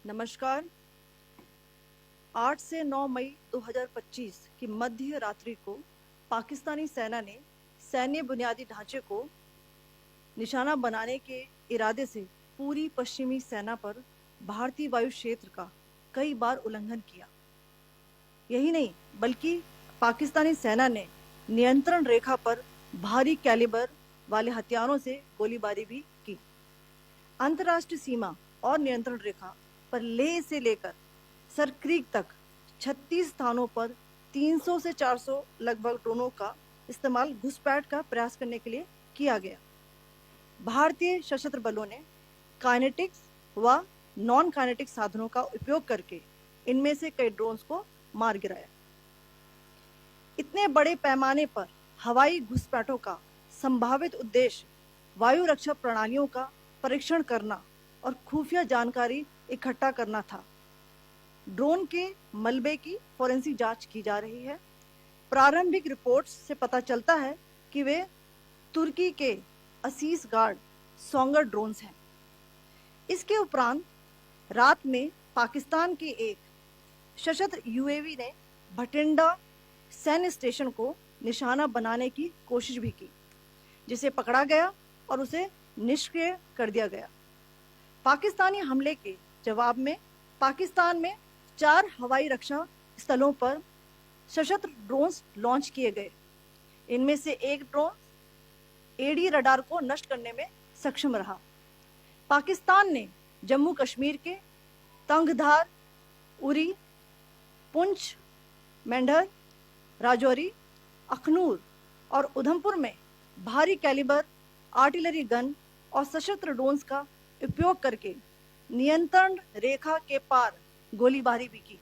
नमस्कार। 8 से 9 मई 2025 की मध्य रात्रि को पाकिस्तानी सेना ने सैन्य बुनियादी ढांचे को निशाना बनाने के इरादे से पूरी पश्चिमी सेना पर भारतीय वायु क्षेत्र का कई बार उल्लंघन किया। यही नहीं बल्कि पाकिस्तानी सेना ने नियंत्रण रेखा पर भारी कैलिबर वाले हथियारों से गोलीबारी भी की। अंतर्राष्ट्रीय सीमा और नियंत्रण रेखा पर लेह से लेकर सरक्रीक तक 36 स्थानों पर 300 से 400 लगभग ड्रोनों का इस्तेमाल घुसपैठ का प्रयास करने के लिए किया गया। भारतीय सशस्त्र बलों ने काइनेटिक्स व नॉन काइनेटिक साधनों का उपयोग करके इनमें से कई ड्रोन्स को मार गिराया। इतने बड़े पैमाने पर हवाई घुसपैठों का संभावित उद्देश्य वायु रक्षा प्रणालियों का परीक्षण करना और खुफिया जानकारी इकट्ठा करना था। ड्रोन के मलबे की फोरेंसिक जांच की जा रही है। प्रारंभिक रिपोर्ट्स से पता चलता है कि वे तुर्की के असीस गार्ड सोंगर ड्रोन्स हैं। इसके उपरांत रात में पाकिस्तान के एक सशस्त्र यूएवी ने भटिंडा सैन्य स्टेशन को निशाना बनाने की कोशिश भी की, जिसे पकड़ा गया और उसे निष्क्रिय कर दिया गया। पाकिस्तानी हमले के जवाब में पाकिस्तान में 4 हवाई रक्षा स्थलों पर सशस्त्र ड्रोन्स लॉन्च किए गए। इनमें से एक ड्रोन एडी रडार को नष्ट करने में सक्षम रहा। पाकिस्तान ने जम्मू कश्मीर के तंगधार, उरी, पुंछ, मेंढर, राजौरी, अखनूर और उधमपुर में भारी कैलिबर आर्टिलरी गन और सशस्त्र ड्रोन्स का उपयोग करके नियंत्रण रेखा के पार गोलीबारी भी की,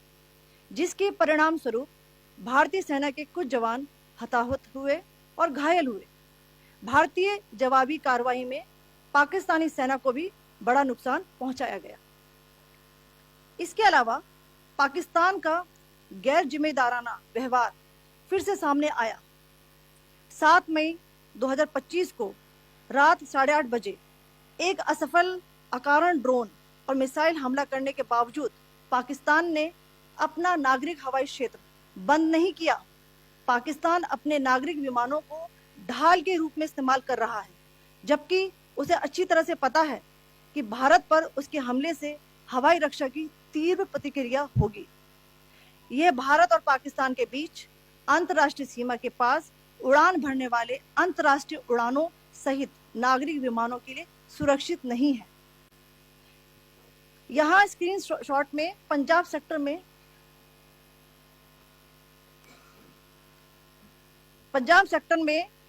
जिसके परिणाम स्वरूप भारतीय सेना के कुछ जवान हताहत हुए और घायल हुए। भारतीय जवाबी कार्रवाई में पाकिस्तानी सेना को भी बड़ा नुकसान पहुंचाया गया। इसके अलावा पाकिस्तान का गैर जिम्मेदाराना व्यवहार फिर से सामने आया। 7 मई 2025 को रात 8:30 बजे एक असफल अकारण ड्रोन और मिसाइल हमला करने के बावजूद पाकिस्तान ने अपना नागरिक हवाई क्षेत्र बंद नहीं किया। पाकिस्तान अपने नागरिक विमानों को ढाल के रूप में इस्तेमाल कर रहा है, जबकि उसे अच्छी तरह से पता है कि भारत पर उसके हमले से हवाई रक्षा की तीव्र प्रतिक्रिया होगी। यह भारत और पाकिस्तान के बीच अंतर्राष्ट्रीय सीमा के पास उड़ान भरने वाले अंतर्राष्ट्रीय उड़ानों सहित नागरिक विमानों के लिए सुरक्षित नहीं है। यहां स्क्रीन शॉट में पंजाब सेक्टर में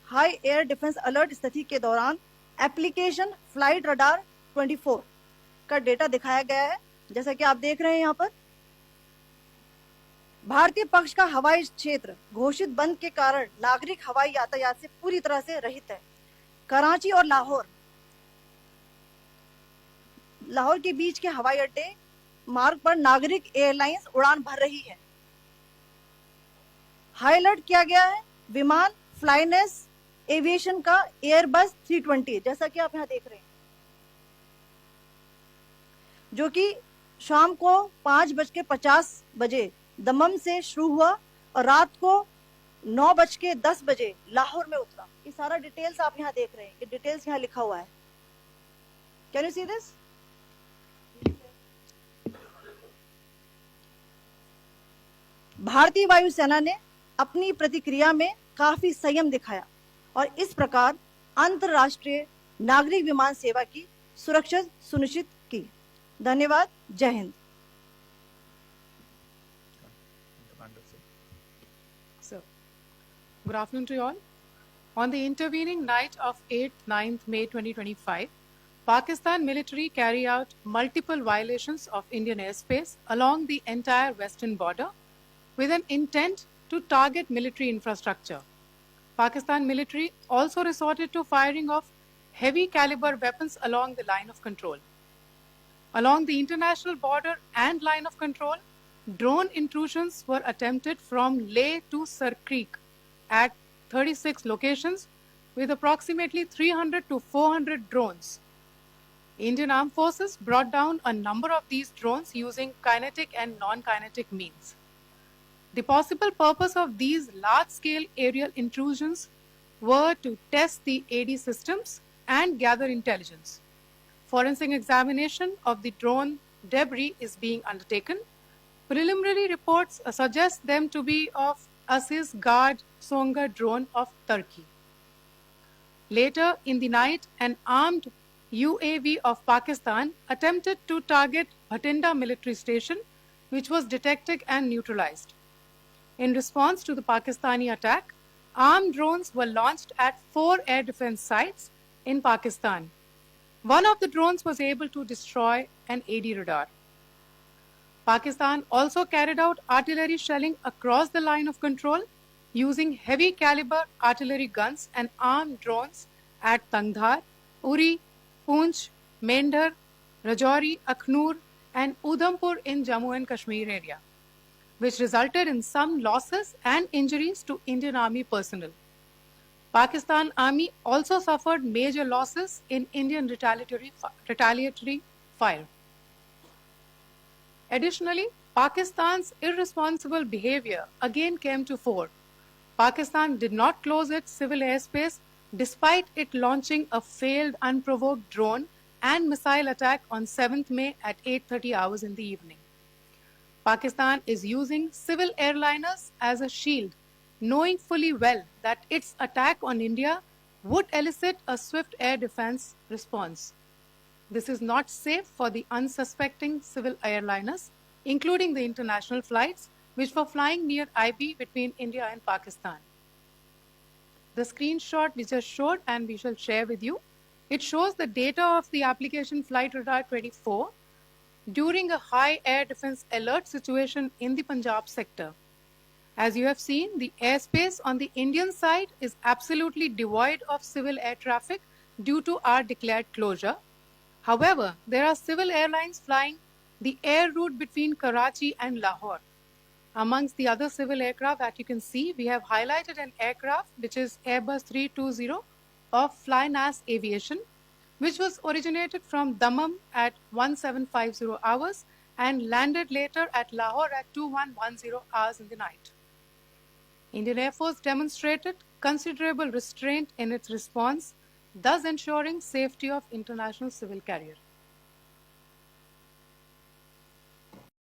हाई एयर डिफेंस अलर्ट स्थिति के दौरान एप्लीकेशन फ्लाइट रडार 24 का डेटा दिखाया गया है। जैसा कि आप देख रहे हैं यहाँ पर भारतीय पक्ष का हवाई क्षेत्र घोषित बंद के कारण नागरिक हवाई यातायात से पूरी तरह से रहित है। कराची और लाहौर के बीच के हवाई अड्डे मार्ग पर नागरिक एयरलाइंस उड़ान भर रही है। हाई अलर्ट किया गया है विमान फ्लाइनेस एविएशन का एयरबस 320, जैसा कि आप यहां देख रहे हैं, जो कि शाम को 5:50 बजे दमम से शुरू हुआ और रात को 9:10 बजे लाहौर में उतरा। ये सारा डिटेल्स आप यहां देख रहे हैं, ये डिटेल्स यहां लिखा हुआ है। Can you see this? भारतीय वायुसेना ने अपनी प्रतिक्रिया में काफी संयम दिखाया और इस प्रकार अंतरराष्ट्रीय नागरिक विमान सेवा की सुरक्षा सुनिश्चित की। धन्यवाद। जय Hind. So, good afternoon to you all. On the intervening night of 8th-9th May 2025, Pakistan military carry out multiple violations of Indian airspace along the entire western border with an intent to target military infrastructure. Pakistan military also resorted to firing of heavy caliber weapons along the line of control. Along the international border and line of control, drone intrusions were attempted from Leh to Sarkreek at 36 locations with approximately 300 to 400 drones. Indian Armed Forces brought down a number of these drones using kinetic and non-kinetic means. The possible purpose of these large-scale aerial intrusions were to test the AD systems and gather intelligence. Forensic examination of the drone debris is being undertaken. Preliminary reports suggest them to be of Aziz Guard Songa drone of Turkey. Later in the night, an armed UAV of Pakistan attempted to target Bhatinda military station, which was detected and neutralized. In response to the Pakistani attack, armed drones were launched at 4 air defense sites in Pakistan. One of the drones was able to destroy an AD radar. Pakistan also carried out artillery shelling across the line of control using heavy caliber artillery guns and armed drones at Tangdhar, Uri, Poonch, Mendhar, Rajouri, Akhnur, and Udhampur in Jammu and Kashmir area, which resulted in some losses and injuries to Indian Army personnel. Pakistan Army also suffered major losses in Indian retaliatory fire. Additionally, Pakistan's irresponsible behavior again came to fore. Pakistan did not close its civil airspace despite it launching a failed unprovoked drone and missile attack on 7th May at 8:30 hours in the evening. Pakistan is using civil airliners as a shield, knowing fully well that its attack on India would elicit a swift air defense response. This is not safe for the unsuspecting civil airliners, including the international flights, which were flying near IB between India and Pakistan. The screenshot we just showed and we shall share with you, it shows the data of the application Flight Radar 24 during a high air defense alert situation in the Punjab sector. As you have seen, the airspace on the Indian side is absolutely devoid of civil air traffic due to our declared closure. However, there are civil airlines flying the air route between Karachi and Lahore. Amongst the other civil aircraft that you can see, we have highlighted an aircraft which is Airbus 320 of Flynas Aviation, which was originated from Dammam at 1750 hours and landed later at Lahore at 2110 hours in the night. Indian Air Force demonstrated considerable restraint in its response, thus ensuring safety of international civil carrier.